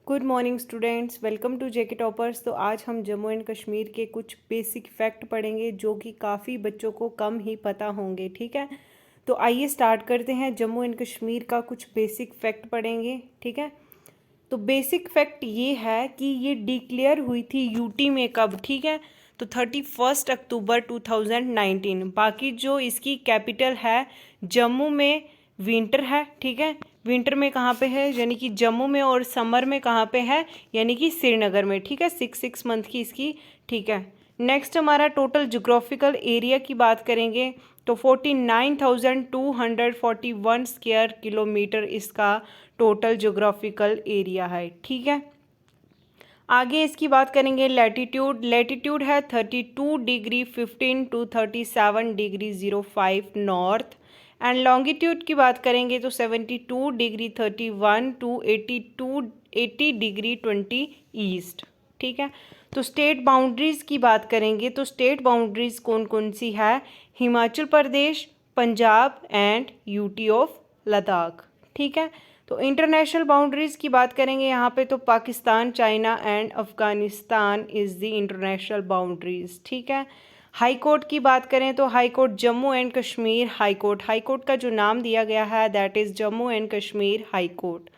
Good morning students, welcome to JK Toppers. तो आज हम जम्मू एंड कश्मीर के कुछ बेसिक फैक्ट पढ़ेंगे जो कि काफ़ी बच्चों को कम ही पता होंगे। ठीक है, तो आइए स्टार्ट करते हैं। जम्मू एंड कश्मीर का कुछ बेसिक फैक्ट पढ़ेंगे। ठीक है, तो बेसिक फैक्ट ये है कि ये डिक्लेयर हुई थी यूटी में कब। ठीक है, तो 31 अक्टूबर 2019। बाकी जो इसकी कैपिटल है जम्मू में विंटर है। ठीक है, विंटर में कहाँ पे है यानी कि जम्मू में, और समर में कहाँ पे है यानी कि श्रीनगर में। ठीक है, 6 मंथ की इसकी। ठीक है, नेक्स्ट हमारा टोटल जोग्राफिकल एरिया की बात करेंगे तो 49,241 स्क्वायर किलोमीटर इसका टोटल जोग्राफिकल एरिया है। ठीक है, आगे इसकी बात करेंगे लैटिट्यूड। लैटिट्यूड है 32 degree 15 to 37 degree 05 north. And longitude की बात करेंगे तो 72 डिग्री 31 टू 80 डिग्री 20 ईस्ट। ठीक है, तो स्टेट बाउंड्रीज़ की बात करेंगे तो स्टेट बाउंड्रीज़ कौन कौन सी है? Himachal Pradesh, Punjab and UT of Ladakh. ठीक है, तो इंटरनेशनल बाउंड्रीज़ की बात करेंगे यहाँ पे तो Pakistan, China and Afghanistan is the international boundaries. ठीक है, हाई कोर्ट की बात करें तो high court Jammu and Kashmir high court. High court का जो नाम दिया गया है that is Jammu and Kashmir high court.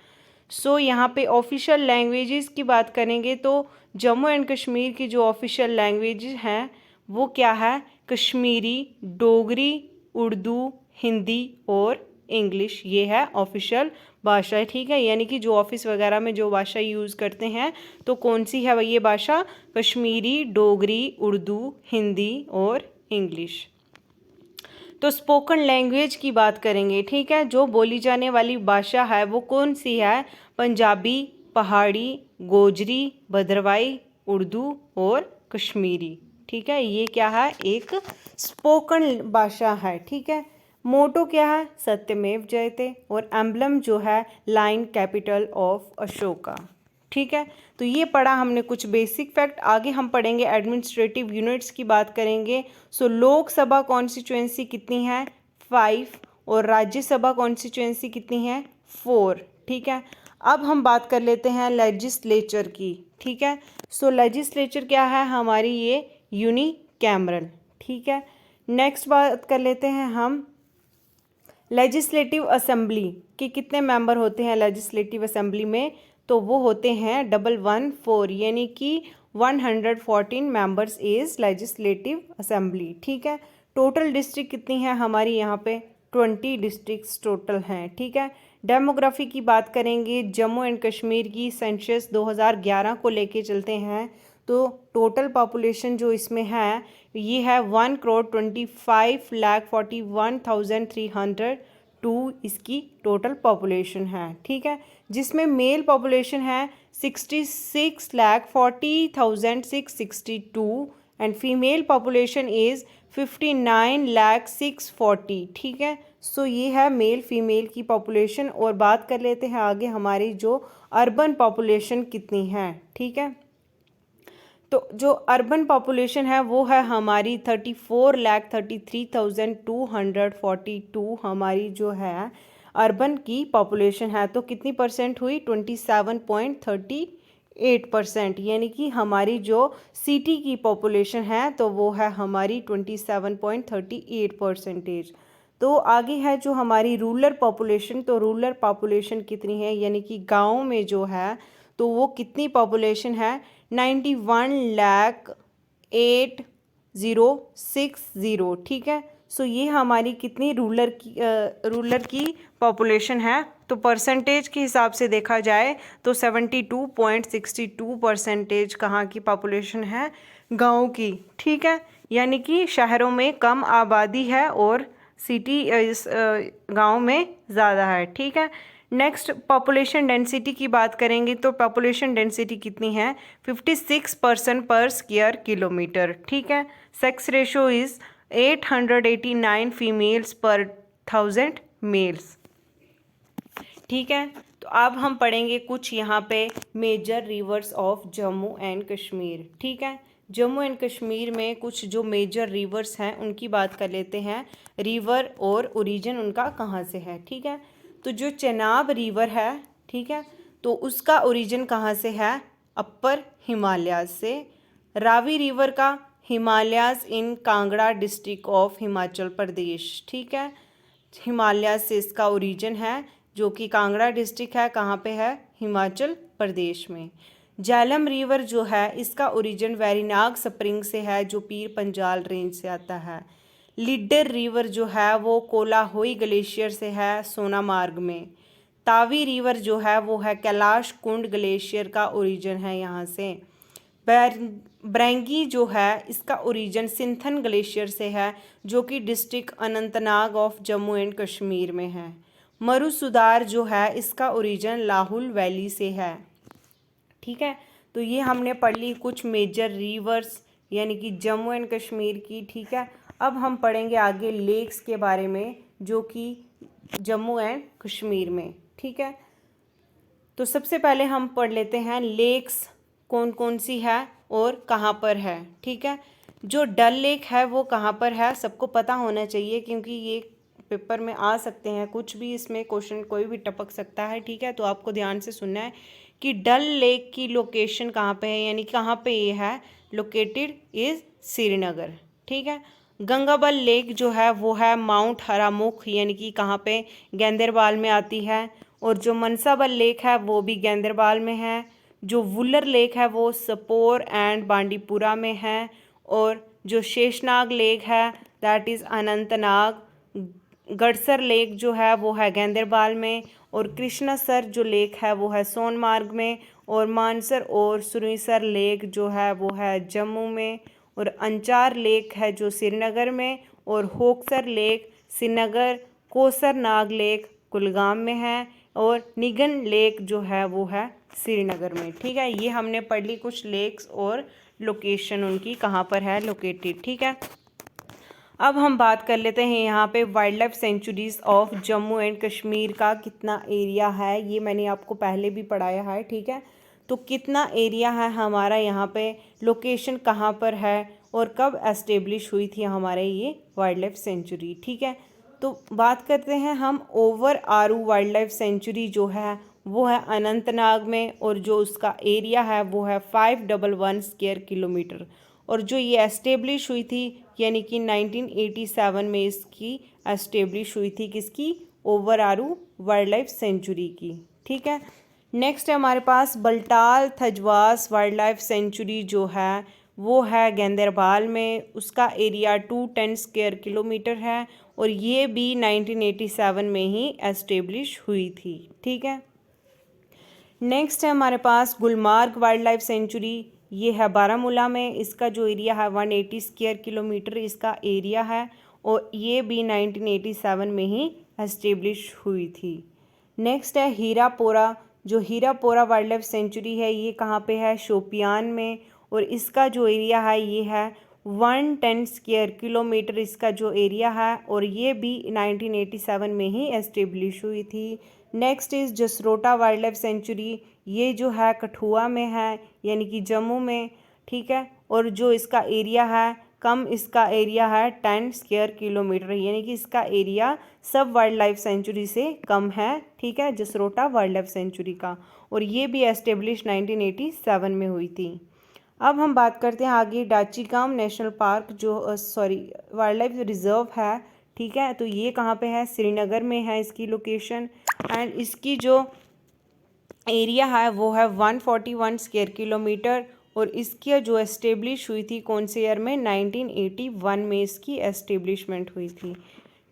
So यहाँ पे ऑफिशियल लैंग्वेजेस की बात करेंगे तो जम्मू एंड कश्मीर की जो ऑफिशियल लैंग्वेजेस हैं वो क्या है? कश्मीरी, डोगरी, उर्दू, हिंदी और इंग्लिश, ये है ऑफिशियल भाषा। ठीक है, यानी कि जो ऑफिस वगैरह में जो भाषा यूज़ करते हैं तो कौन सी है ये भाषा? कश्मीरी, डोगरी, उर्दू, हिंदी और इंग्लिश। तो स्पोकन लैंग्वेज की बात करेंगे। ठीक है, जो बोली जाने वाली भाषा है वो कौन सी है? पंजाबी, पहाड़ी, गोजरी, भद्रवाही, उर्दू और कश्मीरी। ठीक है, ये क्या है? एक स्पोकन भाषा है। ठीक है, मोटो क्या है? सत्यमेव जयते। और एम्बलम जो है लाइन कैपिटल ऑफ अशोका। ठीक है, तो ये पढ़ा हमने कुछ बेसिक फैक्ट। आगे हम पढ़ेंगे एडमिनिस्ट्रेटिव यूनिट्स की बात करेंगे। सो लोकसभा कॉन्स्टिट्यूएंसी कितनी है? 5। और राज्यसभा कॉन्स्टिट्यूएंसी कितनी है? 4। ठीक है, अब हम बात कर लेते हैं लेजिस्लेचर की। ठीक है, सो लेजिस्लेचर क्या है हमारी? ये यूनिकैमरल। ठीक है, नेक्स्ट बात कर लेते हैं हम लेजिस्लेटिव असेंबली के कितने मेंबर होते हैं लेजिस्लेटिव असेंबली में? तो वो होते हैं 114, यानी कि 114 मेंबर्स इज लेजिस्लेटिव असेंबली। ठीक है, टोटल डिस्ट्रिक्ट कितनी है हमारी यहाँ पे? 20 डिस्ट्रिक्ट्स टोटल हैं। ठीक है, डेमोग्राफी की बात करेंगे जम्मू एंड कश्मीर की सेंसस 2011 को लेके चलते हैं तो टोटल पॉपुलेशन जो इसमें है ये है 1,25,41,302 इसकी टोटल पॉपुलेशन है। ठीक है, जिसमें मेल पॉपुलेशन है 66,40,662 एंड फीमेल पॉपुलेशन इज़ 59,640। ठीक है, सो ये है मेल फीमेल की पॉपुलेशन। और बात कर लेते हैं आगे हमारी जो अर्बन पॉपुलेशन कितनी है। ठीक है, तो जो अर्बन पॉपुलेशन है वो है हमारी 34,33,242 हमारी जो है अर्बन की पॉपुलेशन है। तो कितनी परसेंट हुई? 27.38%, यानी कि हमारी जो सिटी की पॉपुलेशन है तो वो है हमारी 27.38%। तो आगे है जो हमारी रूरल पॉपुलेशन। तो रूरल पॉपुलेशन कितनी है यानी कि गाँव में जो है तो वो कितनी पॉपुलेशन है? 91,08,060। ठीक है, सो ये हमारी कितनी रूरल की पॉपुलेशन है? तो परसेंटेज के हिसाब से देखा जाए तो 72.62% कहाँ की पॉपुलेशन है? गाँव की। ठीक है, यानी कि शहरों में कम आबादी है और सिटी इस गाँव में ज़्यादा है। ठीक है, नेक्स्ट पॉपुलेशन डेंसिटी की बात करेंगे तो पॉपुलेशन डेंसिटी कितनी है? 56 पर्सन पर स्क्वायर किलोमीटर। ठीक है, सेक्स रेशो इज़ 889 फीमेल्स पर 1000 मेल्स। ठीक है, तो अब हम पढ़ेंगे कुछ यहाँ पे major rivers of Jammu and Kashmir. ठीक है, जम्मू एंड कश्मीर में कुछ जो मेजर रिवर्स हैं उनकी बात कर लेते हैं। रिवर और ओरिजिन उनका कहाँ से है? ठीक है, तो जो चेनाब रिवर है, ठीक है, तो उसका ओरिजिन कहाँ से है? अपर हिमालयाज से। रावी रिवर का हिमालयाज इन कांगड़ा डिस्ट्रिक्ट ऑफ हिमाचल प्रदेश, ठीक है, हिमालय से इसका ओरिजिन है, जो कि कांगड़ा डिस्ट्रिक्ट है, कहाँ पे है? हिमाचल प्रदेश में। झेलम रिवर जो है इसका ओरिजिन वेरीनाग स्प्रिंग से है, जो पीर पंजाल रेंज से आता है। लीडर रिवर जो है वो कोलाहोई ग्लेशियर से है, सोनामार्ग में। तावी रिवर जो है वो है कैलाश कुंड ग्लेशियर का ओरिजिन है यहाँ से। ब्रेंगी जो है इसका ओरिजिन सिंथन ग्लेशियर से है, जो कि district Anantnag of Jammu and Kashmir में है। मरुसुदार जो है इसका ओरिजिन लाहुल वैली से है, ठीक है। तो ये हमने पढ़ ली कुछ मेजर रिवर्स यानी कि जम्मू एंड कश्मीर की, ठीक है। अब हम पढ़ेंगे आगे लेक्स के बारे में, जो कि जम्मू एंड कश्मीर में, ठीक है। तो सबसे पहले हम पढ़ लेते हैं लेक्स कौन कौन सी है और कहाँ पर है, ठीक है। जो डल लेक है वो कहाँ पर है, सबको पता होना चाहिए, क्योंकि ये पेपर में आ सकते हैं, कुछ भी इसमें क्वेश्चन कोई भी टपक सकता है, ठीक है। तो आपको ध्यान से सुनना है कि डल लेक की लोकेशन कहाँ पे है, यानी कहाँ पे ये है लोकेटेड इज़ श्रीनगर, ठीक है। गंगाबल लेक जो है वो है माउंट हरामुख, यानी कि कहाँ पे? गेंदरबाल में आती है। और जो मनसाबल लेक है वो भी गेंदरबाल में है। जो वुलर लेक है वो सपोर एंड बांडीपुरा में है। और जो शेषनाग लेक है दैट इज़ अनंतनाग। गड़सर लेक जो है वो है गेंदरबाल में। और कृष्णासर जो लेक है वो है सोनमार्ग में। और मानसर और सुरिसर लेक जो है वो है जम्मू में। और अंचार लेक है जो श्रीनगर में। और होक्सर लेक श्रीनगर। कोसर नाग लेक कुलगाम में है। और निगन लेक जो है वो है श्रीनगर में, ठीक है। ये हमने पढ़ ली कुछ लेक्स और लोकेशन उनकी कहाँ पर है लोकेटेड, ठीक है। अब हम बात कर लेते हैं यहाँ पे wild life sanctuaries of Jammu and Kashmir का कितना एरिया है। ये मैंने आपको पहले भी पढ़ाया है, ठीक है। तो कितना एरिया है हमारा यहाँ पे, लोकेशन कहाँ पर है और कब एस्टेब्लिश हुई थी हमारे ये वाइल्ड लाइफ सेंचुरी, ठीक है। तो बात करते हैं हम ओवर आरू वाइल्ड लाइफ सेंचुरी जो है वो है अनंतनाग में। और जो उसका एरिया है वो है 511 स्क्वायर किलोमीटर। और जो ये एस्टेब्लिश हुई थी यानी कि 1987 में इसकी एस्टेब्लिश हुई थी, किसकी? ओवर आरू वाइल्ड लाइफ सेंचुरी की, ठीक है। नेक्स्ट है हमारे पास बल्टाल थजवास वाइल्ड लाइफ सेंचुरी जो है वो है गेंदरबाल में। उसका एरिया 210 स्क्वायर किलोमीटर है। और ये भी 1987 में ही एस्टेब्लिश हुई थी, ठीक है। नेक्स्ट है हमारे पास गुलमार्ग वाइल्ड लाइफ सेंचुरी। ये है बारामूला में। इसका जो एरिया है 180 स्क्वायर किलोमीटर इसका एरिया है। और ये भी 1987 में ही एस्टेब्लिश हुई थी। नेक्स्ट है हीरापोरा। जो हीरापोरा वाइल्ड लाइफ सेंचुरी है ये कहाँ पे है? शोपियान में। और इसका जो एरिया है ये है 110 स्क्वायर किलोमीटर इसका जो एरिया है। और ये भी 1987 में ही एस्टेब्लिश हुई थी। Next is Jasrota wild life sanctuary. ये जो है कठुआ में है यानी कि जम्मू में, ठीक है। और जो इसका एरिया है इसका एरिया है 10 स्क्वायर किलोमीटर, यानी कि इसका एरिया सब वाइल्ड लाइफ सेंचुरी से कम है, ठीक है, जसरोटा वाइल्ड लाइफ सेंचुरी का। और ये भी एस्टेब्लिश 1987 में हुई थी। अब हम बात करते हैं आगे डाचीगाम नेशनल पार्क जो वाइल्ड लाइफ रिजर्व है, ठीक है। तो ये कहाँ पे है? श्रीनगर में है इसकी लोकेशन। एंड इसकी जो एरिया है वो है 141 स्क्वायर किलोमीटर। और इसकी जो एस्टेब्लिश हुई थी कौन से ईयर में? 1981 में इसकी एस्टेब्लिशमेंट हुई थी,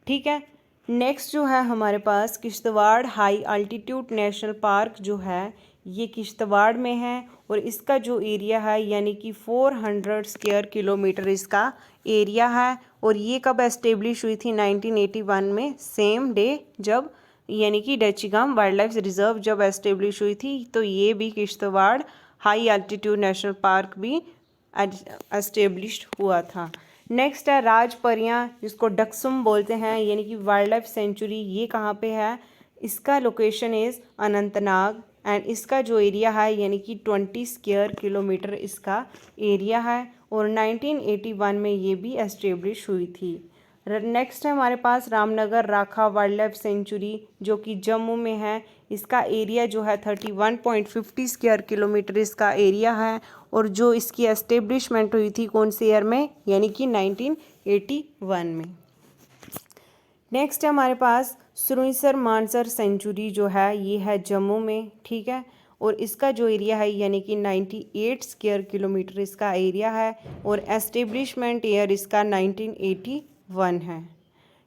ठीक है। नेक्स्ट जो है हमारे पास Kishtwar high altitude national park जो है ये किश्तवाड़ में है। और इसका जो एरिया है यानी कि 400 स्क्वायर किलोमीटर इसका एरिया है। और ये कब एस्टेब्लिश हुई थी? 1981 में, सेम डे जब यानी कि डाचीगाम वाइल्ड लाइफ रिजर्व जब एस्टेब्लिश हुई थी। तो ये भी Kishtwar high altitude national park भी एस्टेब्लिश हुआ था। नेक्स्ट है राजपरियाँ जिसको डक्सुम बोलते हैं यानी कि वाइल्ड लाइफ सेंचुरी। ये कहाँ पे है? इसका लोकेशन इज़ अनंतनाग। एंड इसका जो एरिया है यानी कि 20 स्क्वायर किलोमीटर इसका एरिया है। और 1981 में ये भी एस्टेब्लिश हुई थी। नेक्स्ट है हमारे पास रामनगर राखा वाइल्ड लाइफ सेंचुरी जो कि जम्मू में है। इसका एरिया जो है 31.50 स्क्वायर किलोमीटर इसका एरिया है और जो इसकी एस्टेब्लिशमेंट हुई थी कौन से ईयर में, यानी कि 1981 में। नेक्स्ट है हमारे पास सुरिंसर मानसर सेंचुरी जो है ये है जम्मू में, ठीक है, और इसका जो एरिया है यानी कि 98 स्क्वायर किलोमीटर इसका एरिया है और एस्टेब्लिशमेंट ईयर इसका 1981 है।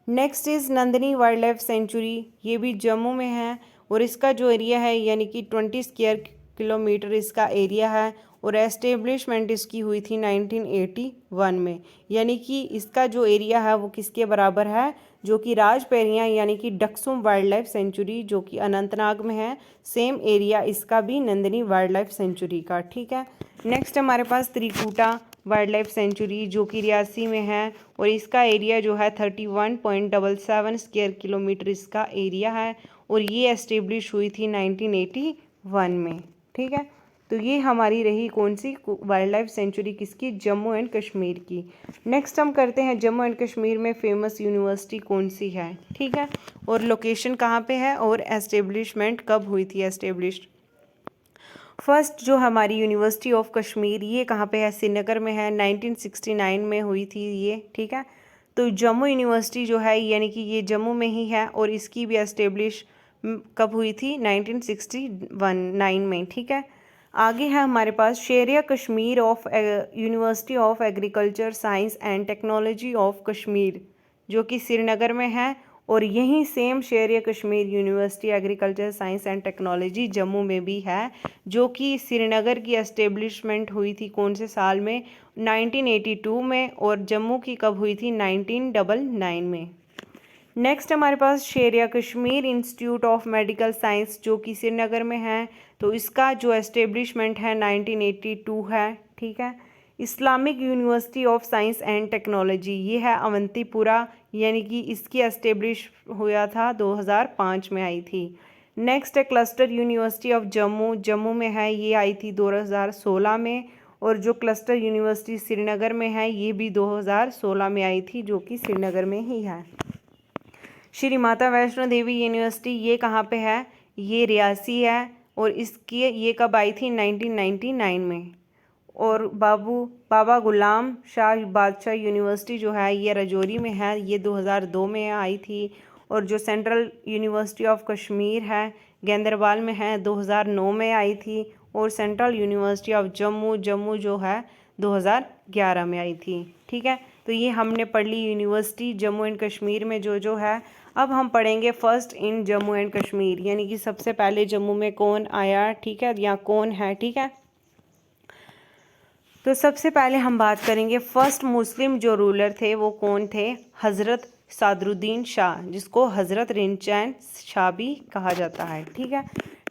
Next is Nandini wild life sanctuary, ये भी जम्मू में है और इसका जो एरिया है यानी कि 20 स्क्वायर किलोमीटर इसका एरिया है और एस्टेब्लिशमेंट इसकी हुई थी 1981 में, यानी कि इसका जो एरिया है वो किसके बराबर है, जो कि राजपेरिया यानी कि डक्सुम वाइल्ड लाइफ सेंचुरी जो कि अनंतनाग में है, सेम एरिया इसका भी नंदिनी वाइल्ड लाइफ सेंचुरी का, ठीक है। नेक्स्ट हमारे पास त्रिकुटा वाइल्ड लाइफ सेंचुरी जो कि रियासी में है और इसका एरिया जो है 31.77 स्क्वायर किलोमीटर इसका एरिया है और ये एस्टेब्लिश हुई थी 1981 में, ठीक है। तो ये हमारी रही कौन सी वाइल्ड लाइफ सेंचुरी किसकी, जम्मू एंड कश्मीर की। नेक्स्ट हम करते हैं जम्मू एंड कश्मीर में फेमस यूनिवर्सिटी कौन सी है, ठीक है, और लोकेशन कहाँ पे है और एस्टेब्लिशमेंट कब हुई थी एस्टेब्लिश्ड। फर्स्ट जो हमारी यूनिवर्सिटी ऑफ कश्मीर ये कहाँ पे है, श्रीनगर में है, 1969 में हुई थी ये, ठीक है। तो जम्मू यूनिवर्सिटी जो है यानी कि ये जम्मू में ही है और इसकी भी एस्टेब्लिश कब हुई थी, 1969 में, ठीक है। आगे है हमारे पास Sher-e Kashmir of university of agriculture science and technology of Kashmir जो कि श्रीनगर में है और यहीं same Sher-e Kashmir university agriculture science and technology Jammu में भी है जो कि श्रीनगर की एस्टेब्लिशमेंट हुई थी कौन से साल में, 1982 में, और जम्मू की कब हुई थी, 1999 में। नेक्स्ट हमारे पास Sher-e Kashmir institute of medical science जो कि श्रीनगर में है, तो इसका जो एस्टेब्लिशमेंट है 1982 है, ठीक है। Islamic university of science and technology ये है अवंतीपुरा, यानी कि इसकी एस्टेब्लिश हुआ था 2005 में आई थी। नेक्स्ट है cluster university of Jammu, Jammu में है, ये आई थी 2016 में, और जो क्लस्टर यूनिवर्सिटी श्रीनगर में है ये भी 2016 में आई थी जो कि श्रीनगर में ही है। श्री माता वैष्णो देवी यूनिवर्सिटी ये कहाँ पे है, ये रियासी है और इसकी ये कब आई थी, 1999 में। और बाबा गुलाम शाह बादशाह यूनिवर्सिटी जो है ये राजौरी में है, ये 2002 में आई थी। और जो सेंट्रल यूनिवर्सिटी ऑफ कश्मीर है गेंदरबाल में है, 2009 में आई थी। और सेंट्रल यूनिवर्सिटी ऑफ जम्मू जो है 2011 में आई थी, ठीक है। तो ये हमने पढ़ ली यूनिवर्सिटी जम्मू एंड कश्मीर में जो है। अब हम पढ़ेंगे first in Jammu and Kashmir, यानी कि सबसे पहले जम्मू में कौन आया, ठीक है, या कौन है, ठीक है। तो सबसे पहले हम बात करेंगे फर्स्ट मुस्लिम जो रूलर थे वो कौन थे, हज़रत सादरुद्दीन शाह, जिसको हज़रत रिंचैन शाह भी कहा जाता है, ठीक है।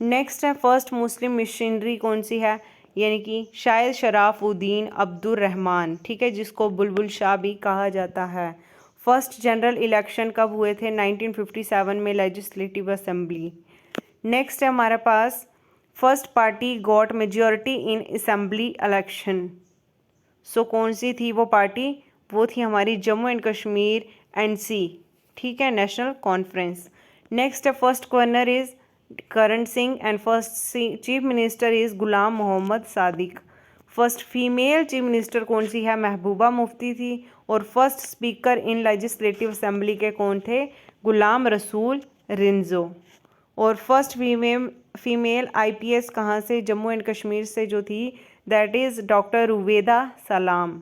नेक्स्ट है फर्स्ट मुस्लिम मिशनरी कौन सी है, यानी कि शायद शराफुद्दीन अब्दुर रहमान, ठीक है, जिसको बुलबुल शाह भी कहा जाता है। फर्स्ट जनरल इलेक्शन कब हुए थे, 1957 में, लेजिस्लेटिव असेंबली। नेक्स्ट है हमारे पास first party got majority in assembly election, so कौन सी थी वो पार्टी, वो थी हमारी जम्मू एंड कश्मीर NC, ठीक है, नेशनल कॉन्फ्रेंस। नेक्स्ट है first governor is Karan Singh and first chief minister is Ghulam Mohammad Sadiq. First female chief minister कौन सी है, महबूबा मुफ्ती थी। और first speaker in legislative assembly के कौन थे, गुलाम रसूल रिंजो। और फर्स्ट फीमेल IPS कहाँ से, जम्मू एंड कश्मीर से जो थी, दैट इज़ डॉक्टर रुवेदा सलाम।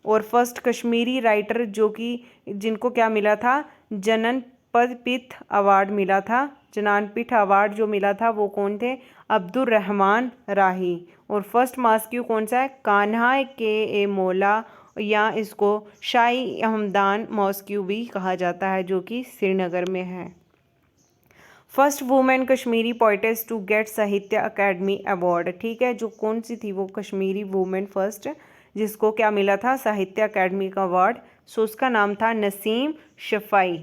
और फर्स्ट कश्मीरी राइटर जो कि जिनको क्या मिला था, ज्ञानपीठ अवार्ड मिला था, ज्ञानपीठ अवार्ड जो मिला था वो कौन थे, अब्दुर रहमान राही। और फर्स्ट मॉस्क्यू कौन सा है, कान्हा के मौला, या इसको शाही हमदान मॉस्क्यू भी कहा जाता है जो कि श्रीनगर में है। First women Kashmiri poetess to get Sahitya Akademi award, ठीक है, जो कौन सी थी वो कश्मीरी वुमेन फर्स्ट जिसको क्या मिला था, साहित्य अकेडमी का अवार्ड, सो उसका नाम था नसीम शफ़ाई,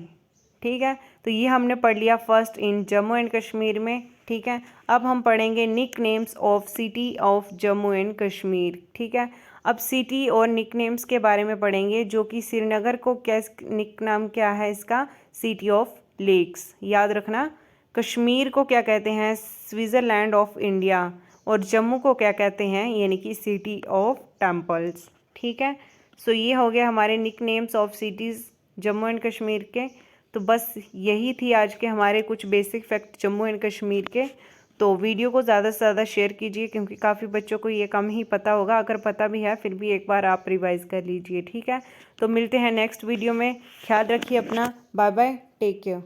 ठीक है। तो ये हमने पढ़ लिया first in Jammu and Kashmir में, ठीक है। अब हम पढ़ेंगे nicknames of city of Jammu and Kashmir, ठीक है। अब सिटी और निकनेम्स के बारे में पढ़ेंगे, जो कि श्रीनगर को क्या निक नाम क्या है इसका, सिटी ऑफ लेक्स, याद रखना। कश्मीर को क्या कहते हैं, स्विट्ज़रलैंड ऑफ इंडिया। और जम्मू को क्या कहते हैं, यानी कि सिटी ऑफ टेम्पल्स। ठीक है, सो ये हो गया हमारे nicknames of cities Jammu and Kashmir के। तो बस यही थी आज के हमारे कुछ basic fact Jammu and Kashmir के। तो वीडियो को ज़्यादा से ज़्यादा शेयर कीजिए, क्योंकि काफ़ी बच्चों को ये कम ही पता होगा। अगर पता भी है फिर भी एक बार आप रिवाइज़ कर लीजिए। ठीक है, तो मिलते हैं नेक्स्ट वीडियो में। ख्याल रखिए अपना। Bye bye, take care.